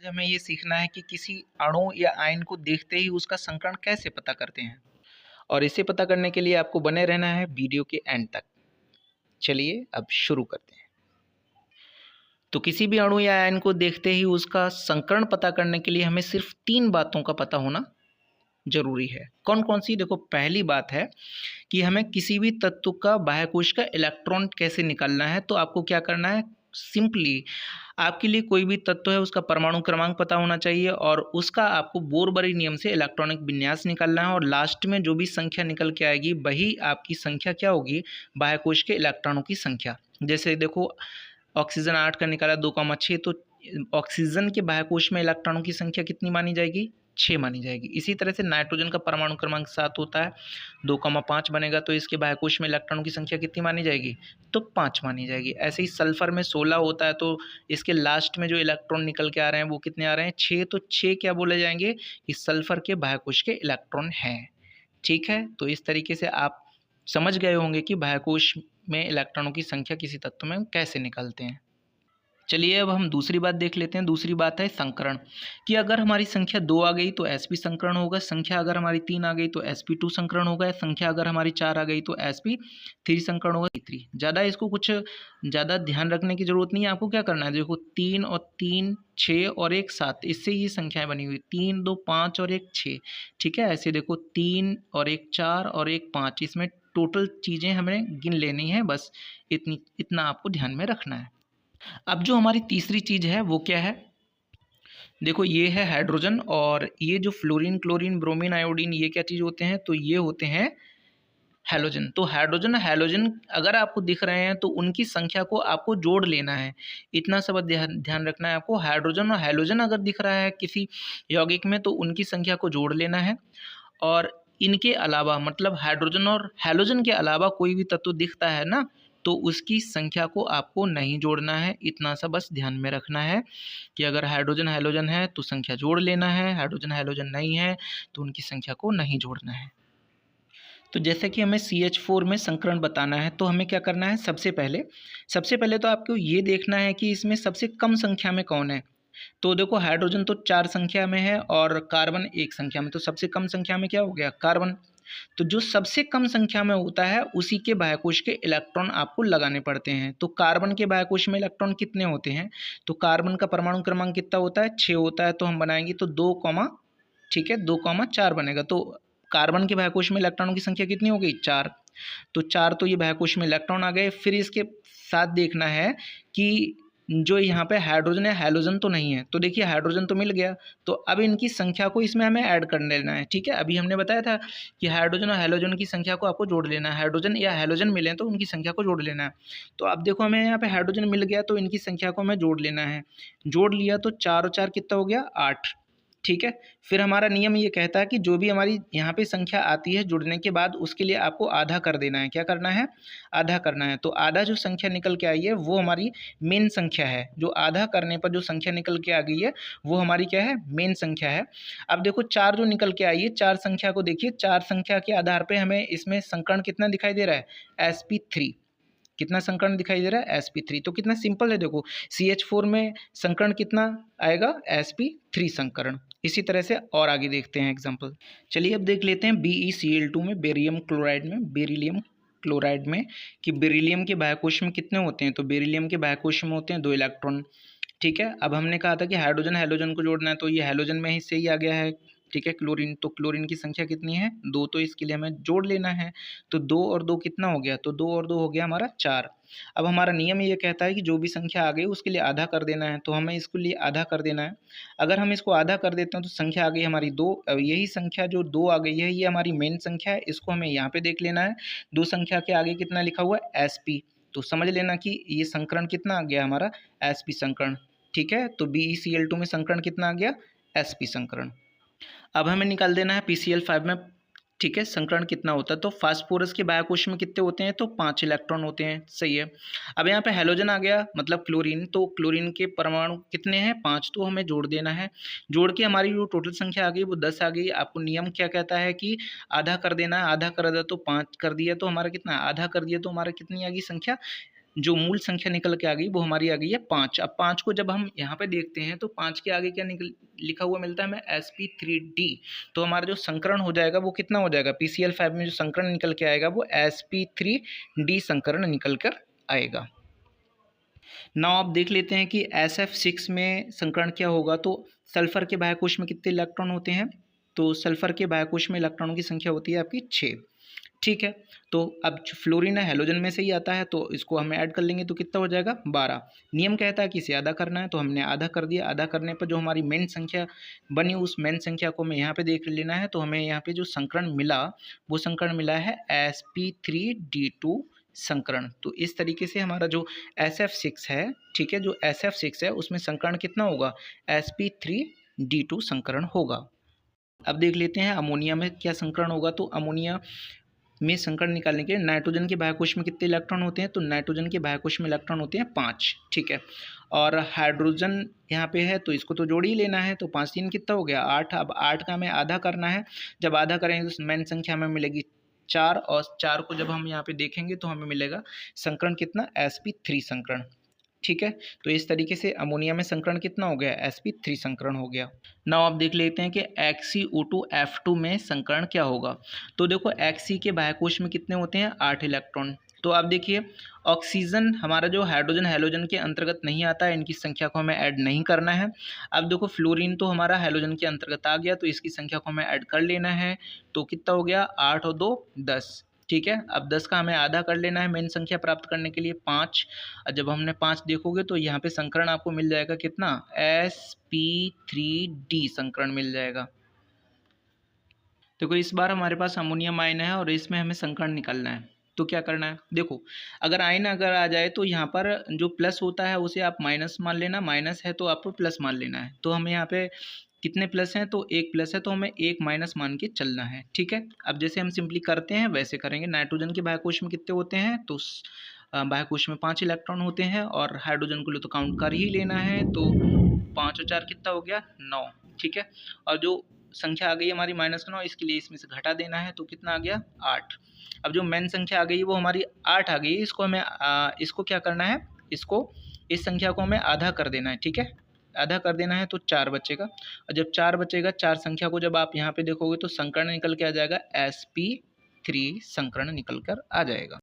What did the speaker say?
हमें ये सीखना है कि किसी अणु या आयन को देखते ही उसका संकरण कैसे पता करते हैं। और इसे पता करने के लिए आपको बने रहना है वीडियो के एंड तक। चलिए अब शुरू करते हैं। तो किसी भी अणु या आयन को देखते ही उसका संकरण पता करने के लिए हमें सिर्फ तीन बातों का पता होना जरूरी है। कौन कौन सी? देखो, पहली बात है कि हमें किसी भी तत्व का बाह्य कोश का इलेक्ट्रॉन कैसे निकालना है। तो आपको क्या करना है, सिंपली आपके लिए कोई भी तत्व है उसका परमाणु क्रमांक पता होना चाहिए और उसका आपको बोरबरी नियम से इलेक्ट्रॉनिक विन्यास निकालना है और लास्ट में जो भी संख्या निकल के आएगी वही आपकी संख्या क्या होगी, बाह्य कोश के इलेक्ट्रॉनों की संख्या। जैसे देखो, ऑक्सीजन 8 का निकाला 2,6, तो ऑक्सीजन के बाह्य कोश में इलेक्ट्रॉनों की संख्या कितनी मानी जाएगी? 6 मानी जाएगी। इसी तरह से नाइट्रोजन का परमाणु क्रमांक 7 होता है, 2,5 बनेगा, तो इसके बाह्य कोश में इलेक्ट्रॉनों की संख्या कितनी मानी जाएगी? तो 5 मानी जाएगी। ऐसे ही सल्फर में 16 होता है, तो इसके लास्ट में जो इलेक्ट्रॉन निकल के आ रहे हैं वो कितने आ रहे हैं? 6। तो 6 क्या बोले जाएंगे कि सल्फर के बाह्य कोश के इलेक्ट्रॉन हैं। ठीक है, तो इस तरीके से आप समझ गए होंगे कि बाह्य कोश में इलेक्ट्रॉनों की संख्या किसी तत्व में कैसे निकालते हैं। चलिए अब हम दूसरी बात देख लेते हैं। दूसरी बात है संकरण, कि अगर हमारी संख्या 2 आ गई तो sp संकरण होगा, संख्या अगर हमारी 3 आ गई तो sp2 संकरण होगा, संख्या अगर हमारी 4 आ गई तो sp3 संकरण होगा। 3 ज़्यादा, इसको कुछ ज़्यादा ध्यान रखने की ज़रूरत नहीं है। आपको क्या करना है, देखो 3 और 3 6 और 1 7, इससे ये संख्याएं बनी हुई 3 2 5 और 1 6। ठीक है, ऐसे देखो 3 और 1 4 और 1 5, इसमें टोटल चीज़ें हमें गिन लेनी है, बस इतना आपको ध्यान में रखना है। अब जो हमारी तीसरी चीज़ है वो क्या है, देखो ये है हाइड्रोजन और ये जो फ्लोरीन क्लोरीन ब्रोमीन आयोडीन, ये क्या चीज़ होते हैं? तो ये होते हैं हैलोजन। तो हाइड्रोजन हैलोजन अगर आपको दिख रहे हैं तो उनकी संख्या को आपको जोड़ लेना है। इतना सब ध्यान ध्यान रखना है आपको। हाइड्रोजन और हैलोजन अगर दिख रहा है किसी यौगिक में तो उनकी संख्या को जोड़ लेना है। और इनके अलावा, मतलब हाइड्रोजन और हैलोजन के अलावा कोई भी तत्व दिखता है ना, तो उसकी संख्या को आपको नहीं जोड़ना है। इतना सा बस ध्यान में रखना है कि अगर हाइड्रोजन हैलोजन है तो संख्या जोड़ लेना है, हाइड्रोजन हैलोजन नहीं है तो उनकी संख्या को नहीं जोड़ना है। तो जैसे कि हमें CH4 में संकरण बताना है तो हमें क्या करना है, सबसे पहले तो आपको ये देखना है कि इसमें सबसे कम संख्या में कौन है। तो देखो हाइड्रोजन तो 4 संख्या में है और कार्बन 1 संख्या में, तो सबसे कम संख्या में क्या हो गया? कार्बन। तो जो सबसे कम संख्या में होता है उसी के बाह्यकोश के इलेक्ट्रॉन आपको लगाने पड़ते हैं। तो कार्बन के बाह्यकोश में इलेक्ट्रॉन कितने होते हैं? तो कार्बन का परमाणु क्रमांक कितना होता है? 6 होता है। तो हम बनाएंगे तो 2 कॉमा, ठीक है, 2,4 बनेगा। तो कार्बन के बाह्यकोश में इलेक्ट्रॉनों की संख्या कितनी हो गई? 4। तो 4 तो ये बाह्यकोश में इलेक्ट्रॉन आ गए। फिर इसके साथ देखना है कि जो यहाँ पे हाइड्रोजन है हैलोजन तो नहीं है। तो देखिए हाइड्रोजन तो मिल गया, तो अब इनकी संख्या को इसमें हमें ऐड कर लेना है। ठीक है, अभी हमने बताया था कि हाइड्रोजन और हैलोजन की संख्या को आपको जोड़ लेना है। हाइड्रोजन या हैलोजन मिले तो उनकी संख्या को जोड़ लेना है। तो अब देखो हमें यहाँ पे हाइड्रोजन मिल गया तो इनकी संख्या को हमें जोड़ लेना है। जोड़ लिया तो 4 और 4 कितना हो गया? 8। ठीक है, फिर हमारा नियम ये कहता है कि जो भी हमारी यहाँ पे संख्या आती है जुड़ने के बाद उसके लिए आपको आधा कर देना है। क्या करना है? आधा करना है। तो आधा जो संख्या निकल के आई है वो हमारी मेन संख्या है। जो आधा करने पर जो संख्या निकल के आ गई है वो हमारी क्या है? मेन संख्या है। अब देखो 4 जो निकल के आई है, 4 संख्या को देखिए, 4 संख्या के आधार पर हमें इसमें संकरण कितना दिखाई दे रहा है? sp3। कितना संकरण दिखाई दे रहा है? sp3। तो कितना सिंपल है, देखो CH4 में संकरण कितना आएगा? sp3 संकरण। इसी तरह से और आगे देखते हैं एग्जाम्पल। चलिए अब देख लेते हैं BeCl2 में, बेरियम क्लोराइड में, बेरिलियम क्लोराइड में, कि बेरिलियम के बाह्यकोश में कितने होते हैं? तो बेरिलियम के बाह्यकोश में होते हैं 2 इलेक्ट्रॉन। ठीक है, अब हमने कहा था कि हाइड्रोजन हैलोजन को जोड़ना है, तो ये हैलोजन में ही से ही आ गया है। ठीक है, क्लोरीन, तो क्लोरीन की संख्या कितनी है? 2। तो इसके लिए हमें जोड़ लेना है। तो 2 और 2 कितना हो गया? तो 2 और 2 हो गया हमारा 4। अब हमारा नियम ये कहता है कि जो भी संख्या आ गई उसके लिए आधा कर देना है, तो हमें इसके लिए आधा कर देना है। अगर हम इसको आधा कर देते हैं तो संख्या आ गई हमारी 2। अब यही संख्या जो 2 आ गई है ये हमारी मेन संख्या है, इसको हमें यहाँ पे देख लेना है। 2 संख्या के आगे कितना लिखा हुआ है? sp। तो समझ लेना कि ये संकरण कितना आ गया हमारा? sp संकरण। ठीक है, तो BeCl2 में संकरण कितना आ गया? sp संकरण। अब हमें निकाल देना है PCl5 में, ठीक है, संकरण कितना होता है? तो फास्फोरस के बाह्यकोश में कितने होते हैं? तो 5 इलेक्ट्रॉन होते हैं। सही है। अब यहाँ पे हैलोजन आ गया, मतलब क्लोरीन, तो क्लोरीन के परमाणु कितने हैं? 5। तो हमें जोड़ देना है। जोड़ के हमारी जो टोटल संख्या आ गई वो 10 आ गई। आपको नियम क्या कहता है कि आधा कर देना है। आधा कर दिया तो 5 कर दिया तो हमारा कितना? आधा कर दिया तो हमारा कितनी आ गई संख्या? जो मूल संख्या निकल के आ गई वो हमारी आ गई है 5। अब 5 को जब हम यहाँ पे देखते हैं तो 5 के आगे क्या लिखा हुआ मिलता है हमें sp3d। तो हमारा जो संकरण हो जाएगा वो कितना हो जाएगा, PCl5 में जो संकरण निकल के आएगा वो sp3d संकरण निकल कर आएगा। नाउ आप देख लेते हैं कि SF6 में संकरण क्या होगा। तो सल्फर के बाह्यकोश में कितने इलेक्ट्रॉन होते हैं, तो सल्फर के बाह्यकोश में इलेक्ट्रॉनों की संख्या होती है आपकी 6। ठीक है, तो अब फ्लोरीन है हैलोजन में से ही आता है, तो इसको हमें ऐड कर लेंगे तो कितना हो जाएगा 12। नियम कहता है कि इसे आधा करना है, तो हमने आधा कर दिया। आधा करने पर जो हमारी मेन संख्या बनी उस मेन संख्या को हमें यहाँ पे देख लेना है। तो हमें यहाँ पे जो संकरण मिला वो संकरण मिला है sp3d2 संकरण। तो इस तरीके से हमारा जो SF6 है, ठीक है, जो SF6 है उसमें संकरण कितना होगा, sp3d2 संकरण होगा। अब देख लेते हैं अमोनिया में क्या संकरण होगा। तो अमोनिया में संकरण निकालने के लिए नाइट्रोजन के बाह्यकोश में कितने इलेक्ट्रॉन होते हैं, तो नाइट्रोजन के बाह्यकोश में इलेक्ट्रॉन होते हैं 5। ठीक है, और हाइड्रोजन यहाँ पे है तो इसको तो जोड़ ही लेना है। तो 5 3 कितना हो गया 8। अब 8 का हमें आधा करना है। जब आधा करेंगे तो मेन संख्या हमें मिलेगी 4, और 4 को जब हम यहाँ पे देखेंगे तो हमें मिलेगा संकरण कितना, sp3 संकरण। ठीक है, तो इस तरीके से अमोनिया में संकरण कितना हो गया, sp3 संकरण हो गया। नाउ आप देख लेते हैं कि XeO2F2 में संकरण क्या होगा। तो देखो Xe के बाह्यकोश में कितने होते हैं, 8 इलेक्ट्रॉन। तो आप देखिए ऑक्सीजन हमारा जो हाइड्रोजन हैलोजन के अंतर्गत नहीं आता है, इनकी संख्या को हमें ऐड नहीं करना है। अब देखो फ्लोरीन तो हमारा हैलोजन के अंतर्गत आ गया, तो इसकी संख्या को हमें ऐड कर लेना है। तो कितना हो गया 8 और 2 10। ठीक है, अब 10 का हमें आधा कर लेना है मेन संख्या प्राप्त करने के लिए 5। जब हमने 5 देखोगे तो यहाँ पे संकरण आपको मिल जाएगा कितना, sp3d संकरण मिल जाएगा। देखो इस बार हमारे पास अमोनियम आयन है और इसमें हमें संकरण निकालना है। तो क्या करना है, देखो अगर आयन अगर आ जाए तो यहाँ पर जो प्लस होता है उसे आप माइनस मान लेना, माइनस है तो आपको प्लस मान लेना है। तो हमें यहाँ पे कितने प्लस हैं, तो एक प्लस है तो हमें एक माइनस मान के चलना है। ठीक है, अब जैसे हम सिंपली करते हैं वैसे करेंगे। नाइट्रोजन के बाह्यकोश में कितने होते हैं, तो बाह्यकोश में 5 इलेक्ट्रॉन होते हैं, और हाइड्रोजन को तो काउंट कर ही लेना है। तो 5 और 4 कितना हो गया 9। ठीक है, और जो संख्या आ गई हमारी -9, इसके लिए इसमें से घटा देना है तो कितना आ गया 8। अब जो मेन संख्या आ गई वो हमारी 8 आ गई, इसको हमें इसको क्या करना है, इसको इस संख्या को हमें आधा कर देना है। ठीक है, आधा कर देना है तो 4 बचेगा, और जब 4 बचेगा 4 संख्या को जब आप यहाँ पे देखोगे तो संकरण निकल के आ जाएगा sp3 संकरण निकल कर आ जाएगा।